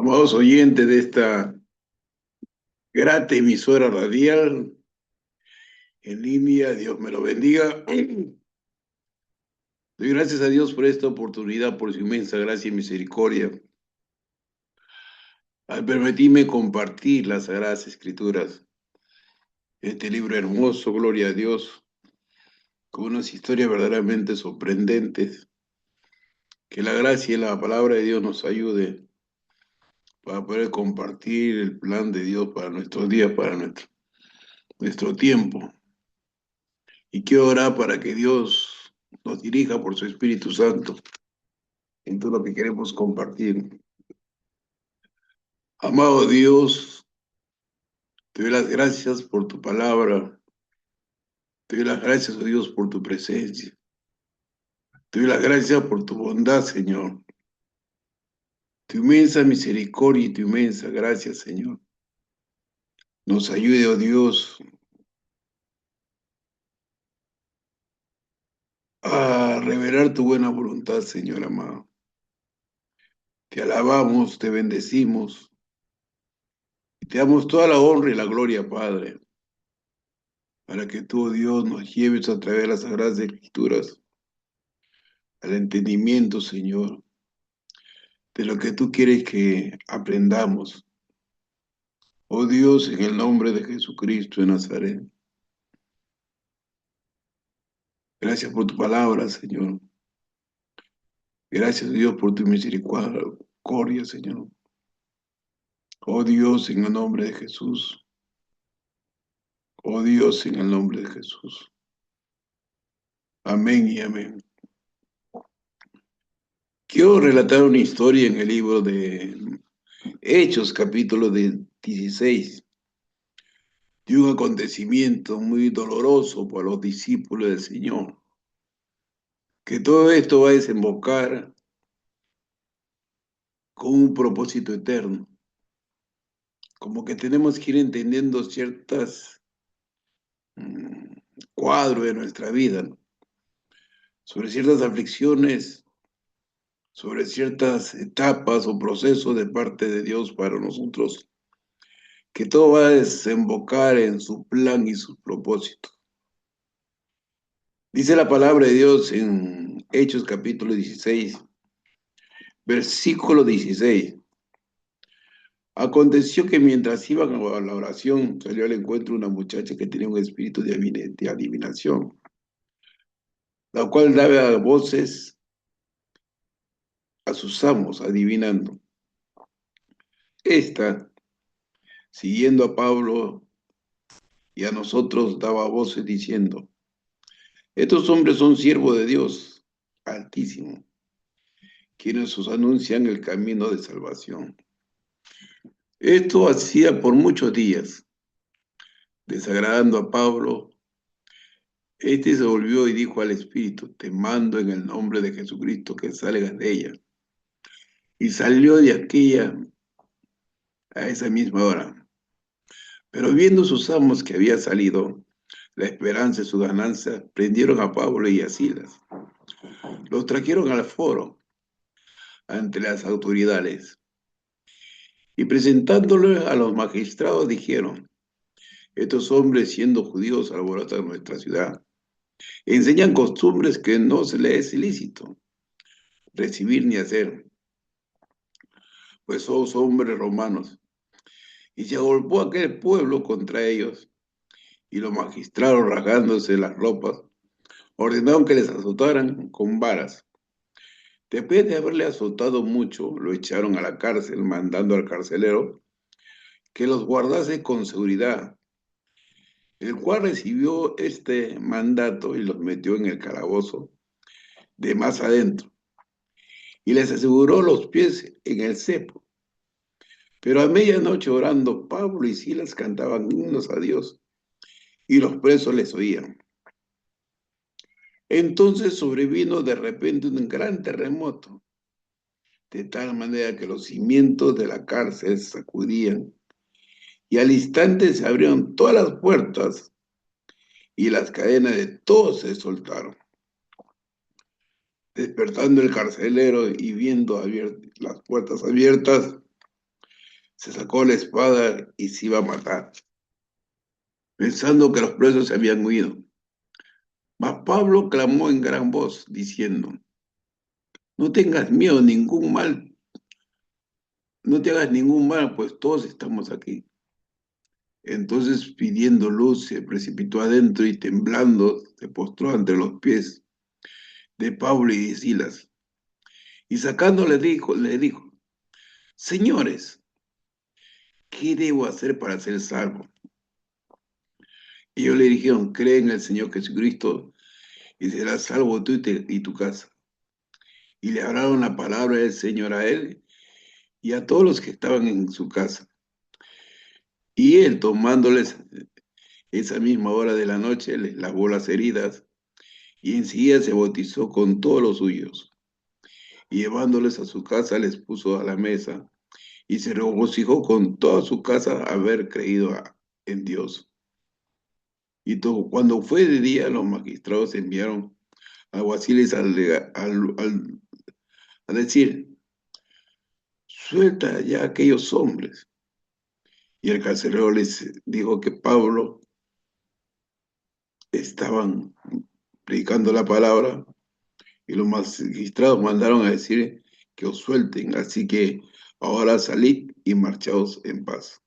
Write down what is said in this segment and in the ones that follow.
Amados oyentes de esta grata emisora radial en línea, Dios me lo bendiga. Doy gracias a Dios por esta oportunidad, por su inmensa gracia y misericordia, al permitirme compartir las Sagradas Escrituras, este libro hermoso, gloria a Dios, con unas historias verdaderamente sorprendentes. Que la gracia y la palabra de Dios nos ayude para poder compartir el plan de Dios para nuestros días, para nuestro tiempo. Y quiero orar para que Dios nos dirija por su Espíritu Santo en todo lo que queremos compartir. Amado Dios, te doy las gracias por tu palabra. Te doy las gracias, oh Dios, por tu presencia. Te doy las gracias por tu bondad, Señor. Tu inmensa misericordia y tu inmensa gracia, Señor. Nos ayude, oh Dios, a revelar tu buena voluntad, Señor amado. Te alabamos, te bendecimos y te damos toda la honra y la gloria, Padre, para que tú, oh Dios, nos lleves a través de las Sagradas Escrituras al entendimiento, Señor, de lo que tú quieres que aprendamos. Oh Dios, en el nombre de Jesucristo de Nazaret. Gracias por tu palabra, Señor. Gracias, Dios, por tu misericordia, Señor. Oh Dios, en el nombre de Jesús. Oh Dios, en el nombre de Jesús. Amén y amén. Quiero relatar una historia en el libro de Hechos, capítulo 16, de un acontecimiento muy doloroso para los discípulos del Señor. Que todo esto va a desembocar con un propósito eterno. Como que tenemos que ir entendiendo ciertas cuadros de nuestra vida, ¿no? Sobre ciertas aflicciones, sobre ciertas etapas o procesos de parte de Dios para nosotros, que todo va a desembocar en su plan y sus propósitos. Dice la palabra de Dios en Hechos capítulo 16, versículo 16. Aconteció que mientras iban a la oración, salió al encuentro una muchacha que tenía un espíritu de adivinación, la cual daba voces a sus amos, adivinando. Esta, siguiendo a Pablo y a nosotros, daba voces diciendo, estos hombres son siervos de Dios Altísimo, quienes os anuncian el camino de salvación. Esto hacía por muchos días, desagradando a Pablo. Este se volvió y dijo al Espíritu, te mando en el nombre de Jesucristo que salgas de ella. Y salió de aquella a esa misma hora. Pero viendo sus amos que había salido, la esperanza de su ganancia, prendieron a Pablo y a Silas. Los trajeron al foro ante las autoridades y presentándolos a los magistrados dijeron, estos hombres siendo judíos alborotan nuestra ciudad, enseñan costumbres que no se les es ilícito recibir ni hacer, pues son hombres romanos. Y se agolpó aquel pueblo contra ellos, y los magistrados, rasgándose las ropas, ordenaron que les azotaran con varas. Después de haberle azotado mucho, lo echaron a la cárcel, mandando al carcelero que los guardase con seguridad, el cual recibió este mandato y los metió en el calabozo de más adentro, y les aseguró los pies en el cepo. Pero a medianoche orando, Pablo y Silas cantaban himnos a Dios, y los presos les oían. Entonces sobrevino de repente un gran terremoto, de tal manera que los cimientos de la cárcel se sacudían, y al instante se abrieron todas las puertas, y las cadenas de todos se soltaron. Despertando el carcelero y viendo las puertas abiertas, se sacó la espada y se iba a matar, pensando que los presos se habían huido. Mas Pablo clamó en gran voz, diciendo, no tengas miedo, ningún mal, no te hagas ningún mal, pues todos estamos aquí. Entonces, pidiendo luz, se precipitó adentro y temblando, se postró ante los pies de Pablo y de Silas. Y sacando le dijo, señores, ¿qué debo hacer para ser salvo? Y ellos le dijeron, cree en el Señor Jesucristo y serás salvo tú y tu casa. Y le hablaron la palabra del Señor a él y a todos los que estaban en su casa. Y él, tomándoles esa misma hora de la noche, les lavó las heridas y enseguida se bautizó con todos los suyos. Y llevándoles a su casa, les puso a la mesa y se regocijó con toda su casa haber creído en Dios. Y cuando fue de día, los magistrados enviaron alguaciles a decir, suelta ya a aquellos hombres. Y el carcelero les dijo que Pablo estaban predicando la palabra y los magistrados mandaron a decir que os suelten. Así que ahora salid y marchaos en paz.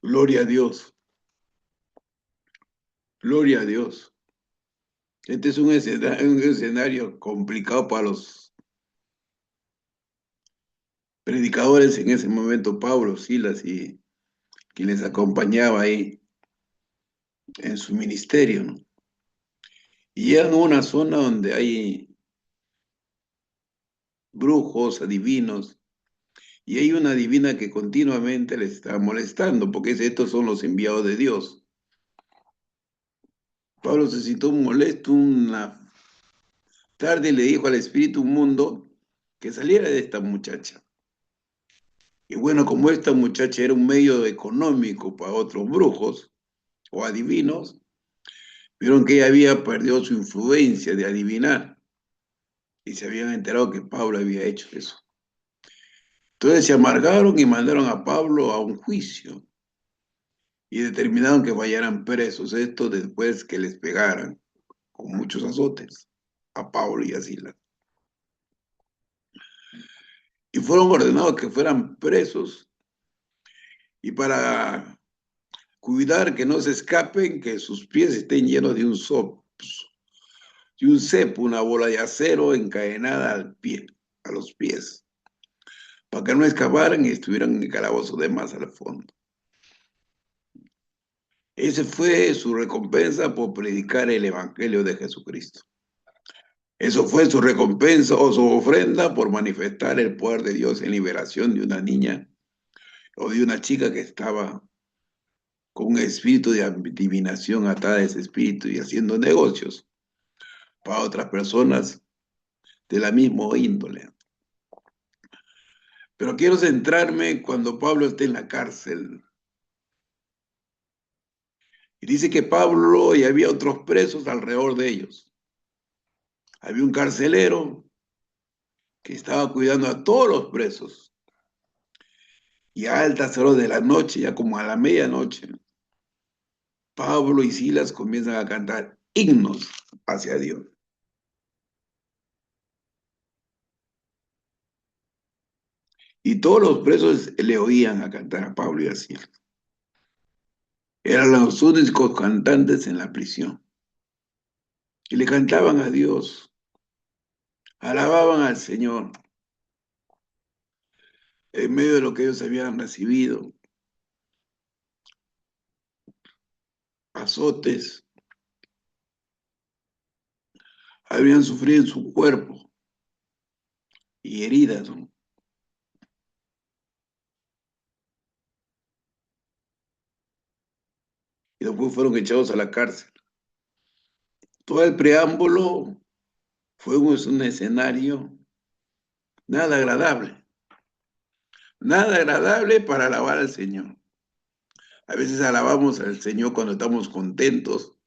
Gloria a Dios, gloria a Dios. Este es un escenario complicado para los predicadores en ese momento, Pablo, Silas y quien les acompañaba ahí en su ministerio, ¿no? Y llegan a una zona donde hay brujos, adivinos, y hay una divina que continuamente les está molestando, porque estos son los enviados de Dios. Pablo se sintió molesto una tarde y le dijo al espíritu mundo que saliera de esta muchacha. Y bueno, como esta muchacha era un medio económico para otros brujos o adivinos, vieron que ella había perdido su influencia de adivinar y se habían enterado que Pablo había hecho eso. Entonces se amargaron y mandaron a Pablo a un juicio y determinaron que vayan presos, esto después que les pegaran con muchos azotes a Pablo y a Silas. Y fueron ordenados que fueran presos y para cuidar que no se escapen, que sus pies estén llenos de un cepo, una bola de acero encadenada al pie, a los pies, para que no escaparan y estuvieran en el calabozo de más al fondo. Esa fue su recompensa por predicar el Evangelio de Jesucristo. Eso fue su recompensa o su ofrenda por manifestar el poder de Dios en liberación de una niña o de una chica que estaba con un espíritu de adivinación atada a ese espíritu y haciendo negocios para otras personas de la misma índole. Pero quiero centrarme cuando Pablo está en la cárcel. Y dice que Pablo y había otros presos alrededor de ellos. Había un carcelero que estaba cuidando a todos los presos. Y a altas horas de la noche, ya como a la medianoche, Pablo y Silas comienzan a cantar himnos hacia Dios. Y todos los presos le oían a cantar a Pablo y a Silas. Eran los únicos cantantes en la prisión. Y le cantaban a Dios, alababan al Señor en medio de lo que ellos habían recibido, azotes, habían sufrido en su cuerpo y heridas, ¿no? Y después fueron echados a la cárcel. Todo el preámbulo fue un escenario nada agradable para alabar al Señor. A veces alabamos al Señor cuando estamos contentos,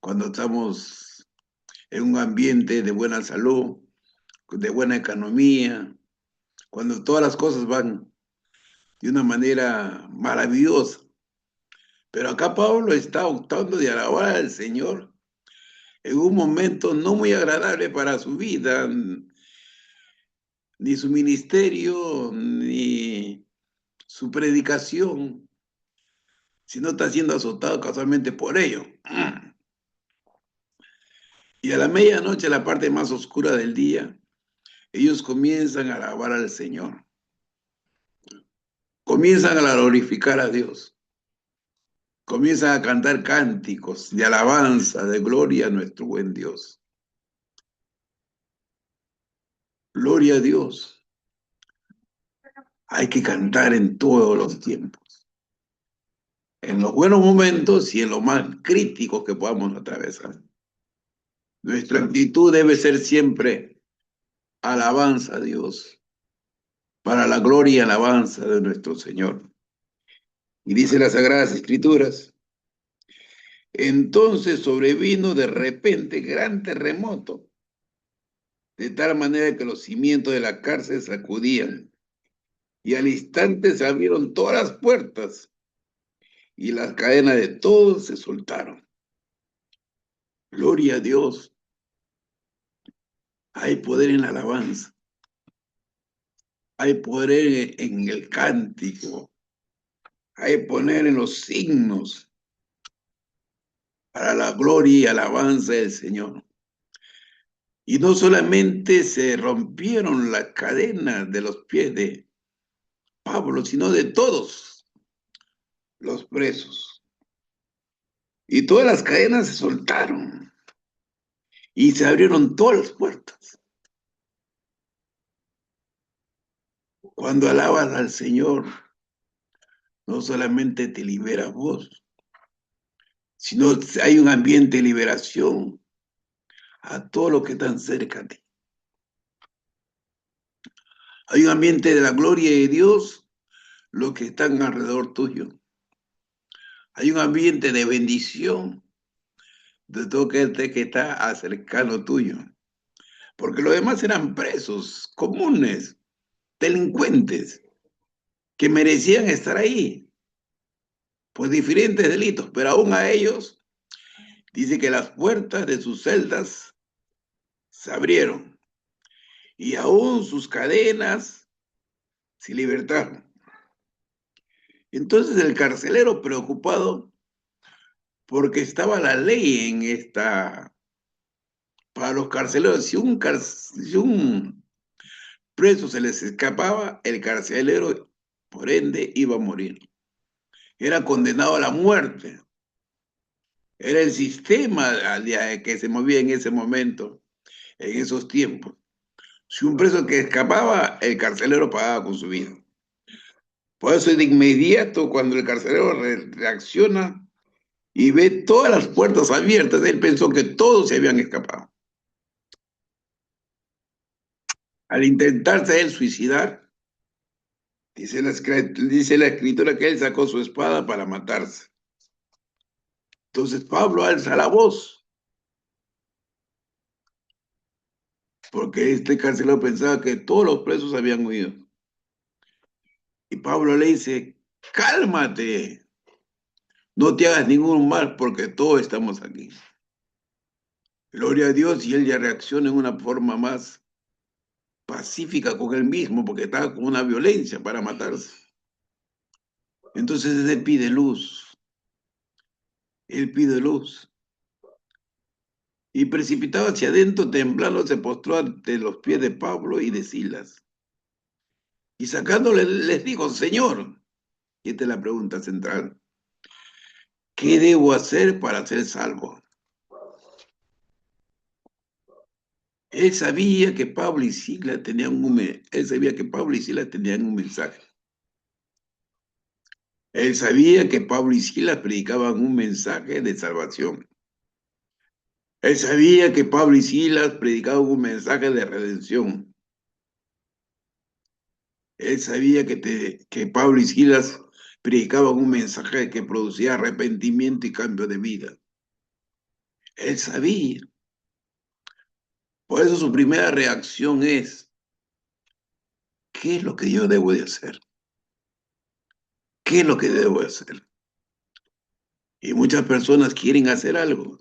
cuando estamos en un ambiente de buena salud, de buena economía, cuando todas las cosas van de una manera maravillosa. Pero acá Pablo está optando de alabar al Señor en un momento no muy agradable para su vida, ni su ministerio, ni su predicación, sino está siendo azotado casualmente por ello. Y a la medianoche, la parte más oscura del día, ellos comienzan a alabar al Señor, comienzan a glorificar a Dios, comienzan a cantar cánticos de alabanza, de gloria a nuestro buen Dios. Gloria a Dios. Hay que cantar en todos los tiempos, en los buenos momentos y en los más críticos que podamos atravesar. Nuestra actitud debe ser siempre alabanza a Dios, para la gloria y alabanza de nuestro Señor. Y dice las Sagradas Escrituras, entonces sobrevino de repente gran terremoto, de tal manera que los cimientos de la cárcel sacudían, y al instante se abrieron todas las puertas, y las cadenas de todos se soltaron. Gloria a Dios. Hay poder en la alabanza, hay poder en el cántico, hay poder en los signos para la gloria y alabanza del Señor. Y no solamente se rompieron las cadenas de los pies de Pablo, sino de todos los presos. Y todas las cadenas se soltaron y se abrieron todas las puertas. Cuando alabas al Señor, no solamente te libera vos, sino hay un ambiente de liberación a todo lo que están cerca de ti. Hay un ambiente de la gloria de Dios, los que están alrededor tuyo. Hay un ambiente de bendición de todo que está cercano tuyo. Porque los demás eran presos comunes, delincuentes, que merecían estar ahí por diferentes delitos, pero aún a ellos dice que las puertas de sus celdas se abrieron y aún sus cadenas se libertaron. Entonces el carcelero preocupado porque estaba la ley en esta, para los carceleros, si un preso se les escapaba, el carcelero por ende iba a morir. Era condenado a la muerte. Era el sistema que se movía en ese momento, en esos tiempos. Si un preso que escapaba, el carcelero pagaba con su vida. Por eso de inmediato, cuando el carcelero reacciona y ve todas las puertas abiertas, él pensó que todos se habían escapado. Al intentarse él suicidar, dice la escritura que él sacó su espada para matarse. Entonces Pablo alza la voz, porque este carcelero pensaba que todos los presos habían huido. Y Pablo le dice, cálmate, no te hagas ningún mal porque todos estamos aquí. Gloria a Dios, y él ya reacciona en una forma más pacífica con él mismo porque estaba con una violencia para matarse. Entonces él pide luz, él pide luz. Y precipitado hacia adentro, temblando, se postró ante los pies de Pablo y de Silas. Y sacándole les dijo, Señor, y esta es la pregunta central, ¿qué debo hacer para ser salvo? Él sabía que Pablo y Silas tenían él sabía que Pablo y Silas tenían un mensaje. Él sabía que Pablo y Silas predicaban un mensaje de salvación. Él sabía que Pablo y Silas predicaban un mensaje de redención. Él sabía que Pablo y Silas predicaban un mensaje que producía arrepentimiento y cambio de vida. Él sabía. Por eso su primera reacción es, ¿qué es lo que yo debo de hacer? ¿Qué es lo que debo hacer? Y muchas personas quieren hacer algo,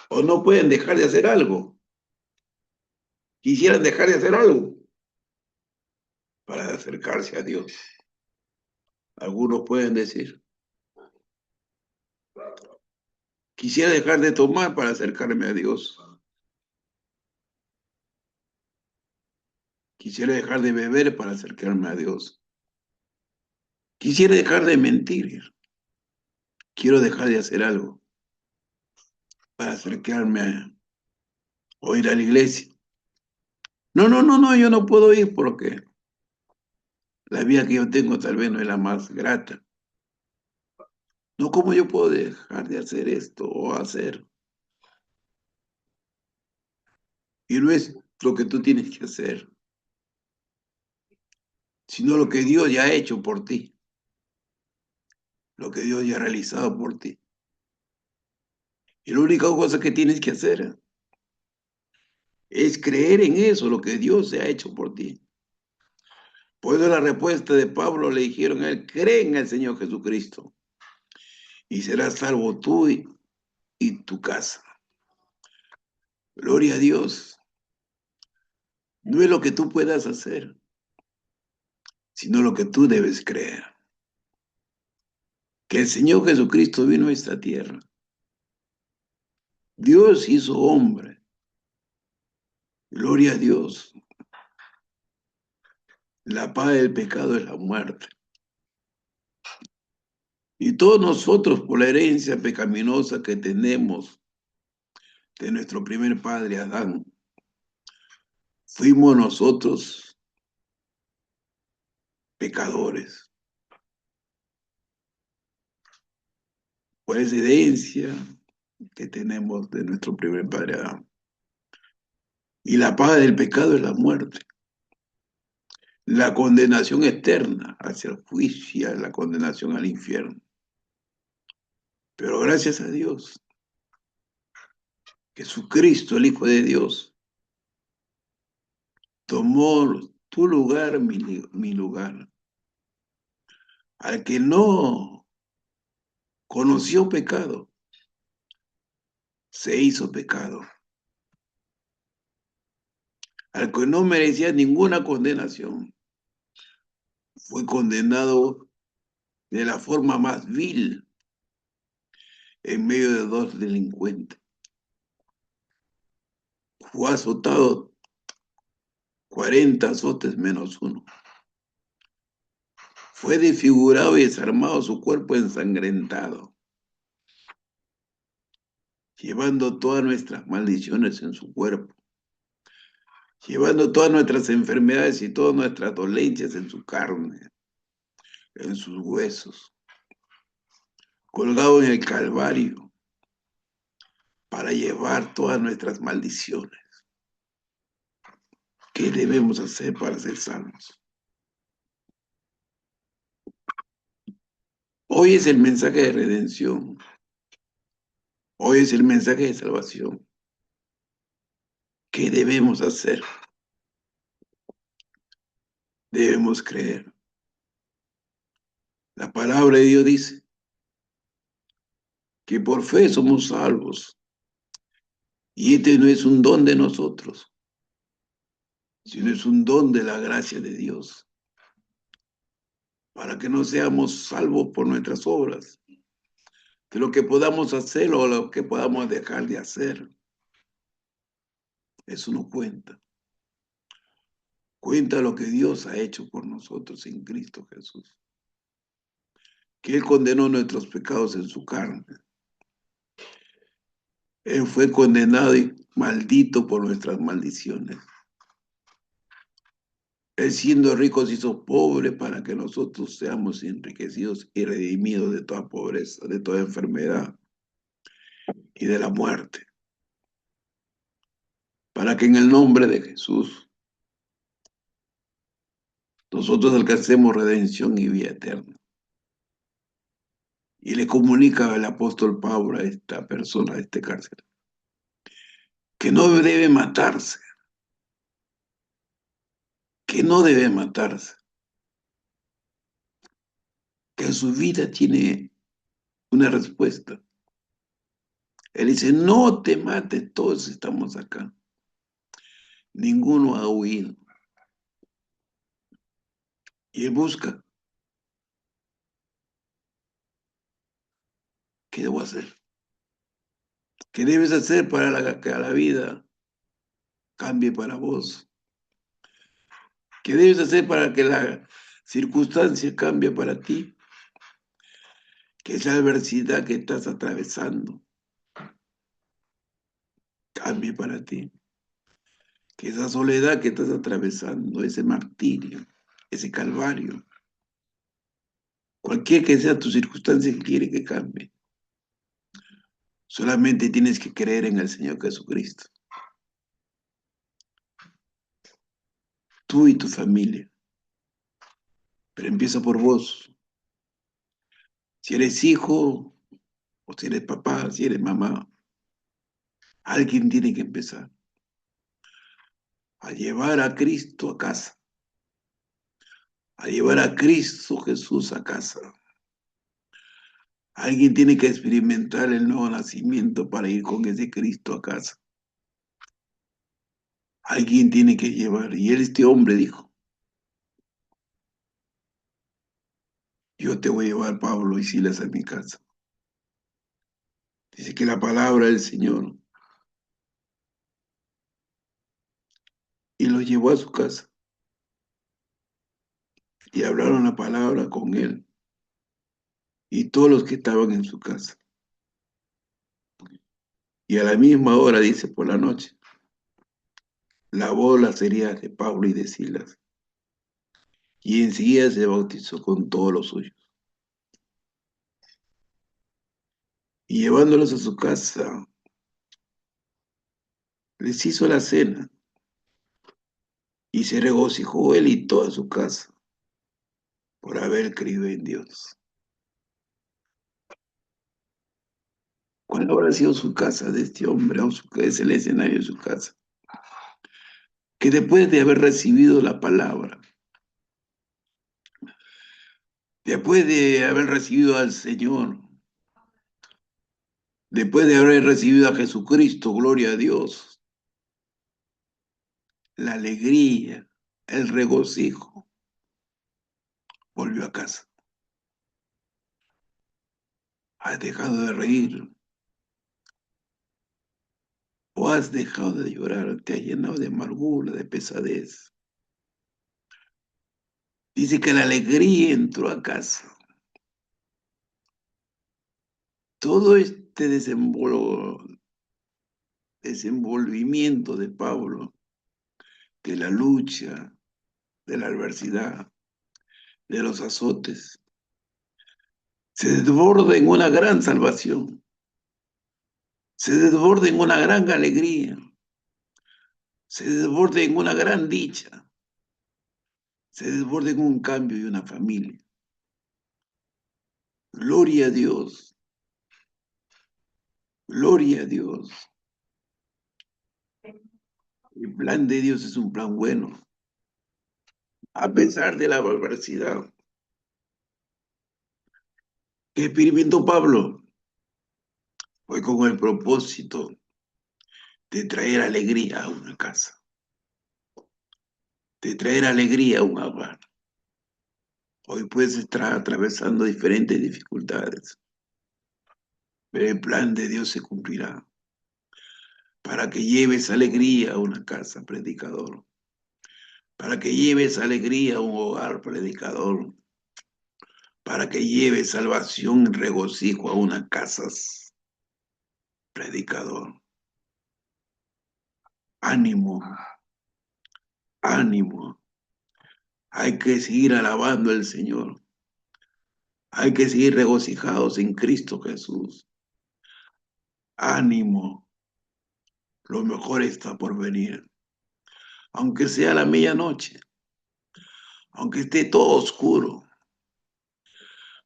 o no pueden dejar de hacer algo. Quisieran dejar de hacer algo para acercarse a Dios. Algunos pueden decir, quisiera dejar de tomar para acercarme a Dios. Quisiera dejar de beber para acercarme a Dios. Quisiera dejar de mentir. Quiero dejar de hacer algo para acercarme o ir a la iglesia. No, no, no, no, yo no puedo ir porque la vida que yo tengo tal vez no es la más grata. No, ¿cómo yo puedo dejar de hacer esto o hacer? Y no es lo que tú tienes que hacer, sino lo que Dios ya ha hecho por ti, lo que Dios ya ha realizado por ti. Y la única cosa que tienes que hacer es creer en eso, lo que Dios se ha hecho por ti. Por eso la respuesta de Pablo le dijeron a él, cree en el Señor Jesucristo y serás salvo tú y tu casa. Gloria a Dios. No es lo que tú puedas hacer, sino lo que tú debes creer. Que el Señor Jesucristo vino a esta tierra. Dios hizo hombre. Gloria a Dios. La paga del pecado es la muerte. Y todos nosotros, por la herencia pecaminosa que tenemos de nuestro primer padre Adán, fuimos nosotros pecadores. Por esa herencia que tenemos de nuestro primer padre Adán. Y la paga del pecado es la muerte. La condenación eterna hacia el juicio, la condenación al infierno. Pero gracias a Dios, Jesucristo, el Hijo de Dios, tomó tu lugar, mi lugar. Al que no conoció pecado, se hizo pecado. Al que no merecía ninguna condenación, fue condenado de la forma más vil en medio de dos delincuentes. Fue azotado 40 azotes menos uno. Fue desfigurado y desarmado su cuerpo ensangrentado, llevando todas nuestras maldiciones en su cuerpo, llevando todas nuestras enfermedades y todas nuestras dolencias en su carne, en sus huesos, colgado en el Calvario para llevar todas nuestras maldiciones. ¿Qué debemos hacer para ser salvos? Hoy es el mensaje de redención. Hoy es el mensaje de salvación. ¿Qué debemos hacer? Debemos creer. La palabra de Dios dice que por fe somos salvos. Y este no es un don de nosotros, sino es un don de la gracia de Dios. Para que no seamos salvos por nuestras obras, de lo que podamos hacer o lo que podamos dejar de hacer. Eso no cuenta. Cuenta lo que Dios ha hecho por nosotros en Cristo Jesús. Que Él condenó nuestros pecados en su carne. Él fue condenado y maldito por nuestras maldiciones. Él siendo rico se hizo pobre para que nosotros seamos enriquecidos y redimidos de toda pobreza, de toda enfermedad y de la muerte. Para que en el nombre de Jesús nosotros alcancemos redención y vida eterna. Y le comunica el apóstol Pablo a esta persona, a este cárcel, que no debe matarse, que no debe matarse, que su vida tiene una respuesta. Él dice, no te mates, todos estamos acá. Ninguno ha huido. Y él busca, ¿qué debo hacer? ¿Qué debes hacer para que la vida cambie para vos? ¿Qué debes hacer para que la circunstancia cambie para ti? Que esa adversidad que estás atravesando cambie para ti. Que esa soledad que estás atravesando, ese martirio, ese calvario, cualquier que sea tu circunstancia que quiere que cambie, solamente tienes que creer en el Señor Jesucristo. Tú y tu familia. Pero empieza por vos. Si eres hijo, o si eres papá, si eres mamá, alguien tiene que empezar a llevar a Cristo a casa, a llevar a Cristo Jesús a casa. Alguien tiene que experimentar el nuevo nacimiento para ir con ese Cristo a casa. Alguien tiene que llevar. Y este hombre dijo, yo te voy a llevar, Pablo y Silas, a mi casa. Dice que la palabra del Señor, y lo llevó a su casa. Y hablaron la palabra con él y todos los que estaban en su casa. Y a la misma hora, dice, por la noche, lavó las heridas de Pablo y de Silas. Y enseguida se bautizó con todos los suyos. Y llevándolos a su casa, les hizo la cena. Y se regocijó él y toda su casa por haber creído en Dios. ¿Cuál habrá sido su casa de este hombre, o es el escenario de su casa? Que después de haber recibido la palabra, después de haber recibido al Señor, después de haber recibido a Jesucristo, gloria a Dios, la alegría, el regocijo, volvió a casa. Has dejado de reír o has dejado de llorar, te has llenado de amargura, de pesadez. Dice que la alegría entró a casa. Todo este desenvolvimiento de Pablo, de la lucha, de la adversidad, de los azotes, se desborda en una gran salvación, se desborda en una gran alegría, se desborda en una gran dicha, se desborda en un cambio y una familia. Gloria a Dios, gloria a Dios. El plan de Dios es un plan bueno, a pesar de la adversidad. ¿Qué experimentó Pablo? Fue con el propósito de traer alegría a una casa, de traer alegría a un hogar. Hoy puedes estar atravesando diferentes dificultades, pero el plan de Dios se cumplirá para que lleves alegría a una casa, predicador, para que lleves alegría a un hogar, predicador, para que lleves salvación y regocijo a una casa, predicador. Ánimo, ánimo. Hay que seguir alabando al Señor. Hay que seguir regocijados en Cristo Jesús. Ánimo, lo mejor está por venir. Aunque sea la medianoche, aunque esté todo oscuro,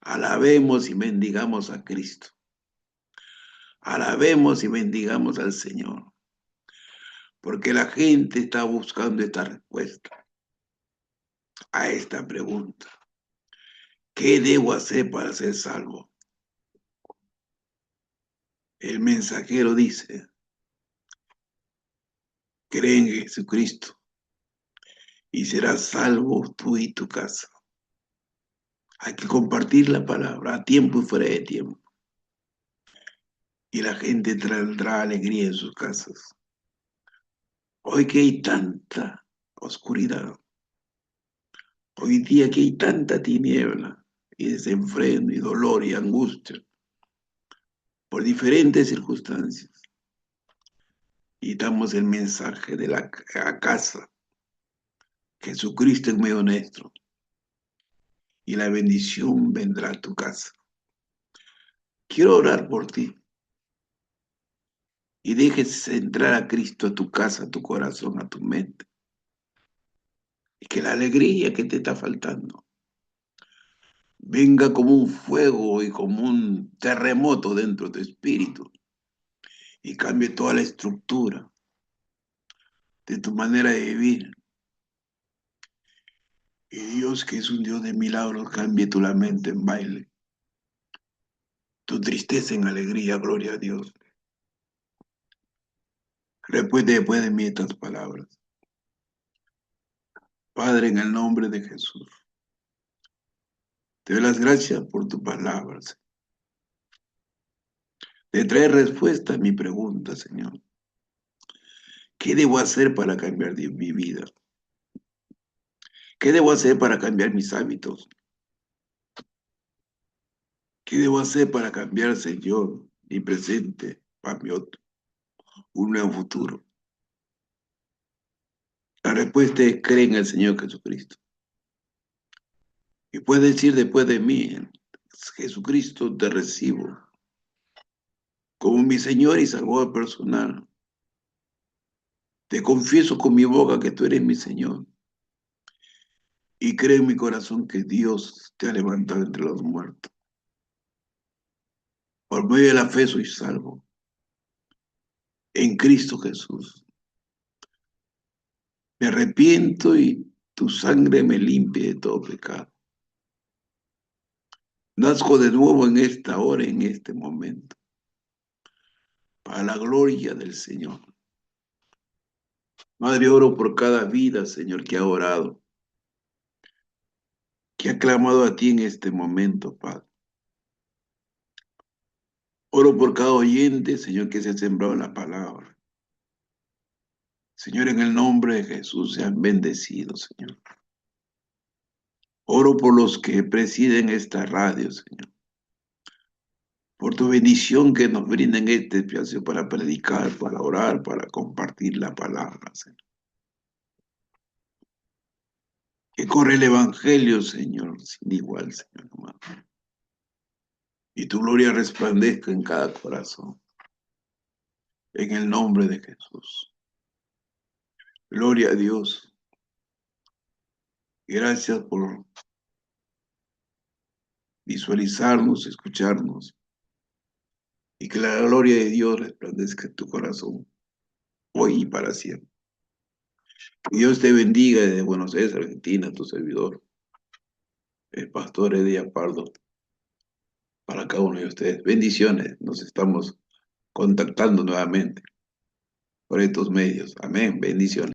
alabemos y bendigamos a Cristo. Alabemos y bendigamos al Señor, porque la gente está buscando esta respuesta. a esta pregunta. ¿Qué debo hacer para ser salvo? El mensajero dice, cree en Jesucristo y serás salvo tú y tu casa. Hay que compartir la palabra a tiempo y fuera de tiempo. Y la gente tendrá alegría en sus casas. Hoy que hay tanta oscuridad, hoy día que hay tanta tiniebla y desenfreno y dolor y angustia por diferentes circunstancias, y damos el mensaje de la casa, Jesucristo es medio nuestro, y la bendición vendrá a tu casa. Quiero orar por ti y dejes entrar a Cristo a tu casa, a tu corazón, a tu mente, y que la alegría que te está faltando venga como un fuego y como un terremoto dentro de tu espíritu y cambie toda la estructura de tu manera de vivir. Y Dios, que es un Dios de milagros, cambie tu la mente en baile, tu tristeza en alegría, gloria a Dios. Después de mí estas palabras. Padre, en el nombre de Jesús, te doy las gracias por tus palabras. Te trae respuesta a mi pregunta, Señor. ¿Qué debo hacer para cambiar mi vida? ¿Qué debo hacer para cambiar mis hábitos? ¿Qué debo hacer para cambiar, Señor, mi presente para mi otro, un nuevo futuro? La respuesta es cree en el Señor Jesucristo. Y puedes decir después de mí, Jesucristo, te recibo como mi Señor y Salvador personal. Te confieso con mi boca que tú eres mi Señor. Y creo en mi corazón que Dios te ha levantado entre los muertos. Por medio de la fe soy salvo. En Cristo Jesús. Me arrepiento y tu sangre me limpie de todo pecado. Nazco de nuevo en esta hora, en este momento, para la gloria del Señor. Madre, oro por cada vida, Señor, que ha orado, que ha clamado a ti en este momento, Padre. Oro por cada oyente, Señor, que se ha sembrado en la palabra. Señor, en el nombre de Jesús, sean bendecidos, Señor. Oro por los que presiden esta radio, Señor. Por tu bendición que nos brinden este espacio para predicar, para orar, para compartir la palabra, Señor. Que corre el Evangelio, Señor, sin igual, Señor amado. Y tu gloria resplandezca en cada corazón. En el nombre de Jesús. Gloria a Dios. Gracias por visualizarnos, escucharnos. Y que la gloria de Dios resplandezca en tu corazón, hoy y para siempre. Que Dios te bendiga desde Buenos Aires, Argentina, tu servidor, el pastor Edia Pardo, para cada uno de ustedes. Bendiciones. Nos estamos contactando nuevamente por estos medios. Amén. Bendiciones.